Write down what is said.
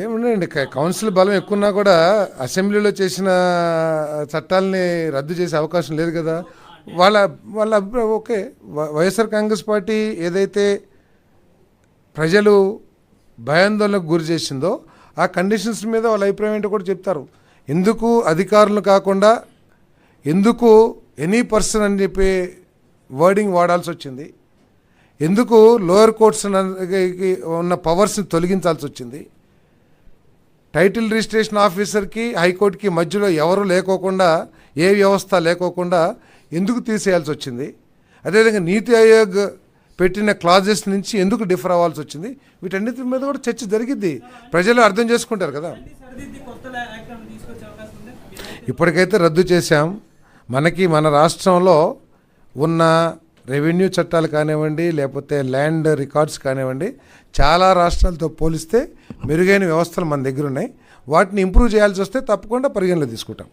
ఏముండండి, council బలం ఎక్కువన్నా కూడా అసెంబ్లీలో చేసిన చట్టాలని రద్దు చేసే అవకాశం లేదు కదా. వాళ్ళ వాళ్ళ అభిప్రాయం ఓకే. వైఎస్ఆర్ కాంగ్రెస్ పార్టీ ఏదైతే ప్రజలు భయాందోళనకు గురి చేసిందో ఆ కండిషన్స్ మీద వాళ్ళ అభిప్రాయం ఏంటో కూడా చెప్తారు. ఎందుకు అధికారులు కాకుండా ఎందుకు ఎనీ పర్సన్ అని చెప్పి వర్డింగ్ వాడాల్సి వచ్చింది, ఎందుకు లోయర్ కోర్ట్స్ ఉన్న పవర్స్ని తొలగించాల్సి వచ్చింది, టైటిల్ రిజిస్ట్రేషన్ ఆఫీసర్కి హైకోర్టుకి మధ్యలో ఎవరు లేకోకుండా ఏ వ్యవస్థ లేకోకుండా ఎందుకు తీసేయాల్సి వచ్చింది, అదేవిధంగా నీతి ఆయోగ్ పెట్టిన క్లాజెస్ నుంచి ఎందుకు డిఫర్ అవ్వాల్సి వచ్చింది, వీటన్నిటి మీద కూడా చర్చ జరిగిద్ది. ప్రజలు అర్థం చేసుకుంటారు కదా. ఇప్పటికైతే రద్దు చేశాం. మన రాష్ట్రంలో ఉన్న రెవెన్యూ చట్టాలు కానివ్వండి, లేకపోతే ల్యాండ్ రికార్డ్స్ కానివ్వండి, చాలా రాష్ట్రాలతో పోలిస్తే మెరుగైన వ్యవస్థలు మన దగ్గర ఉన్నాయి. వాటిని ఇంప్రూవ్ చేయాల్సి వస్తే తప్పకుండా పరిగణలో తీసుకుంటాం.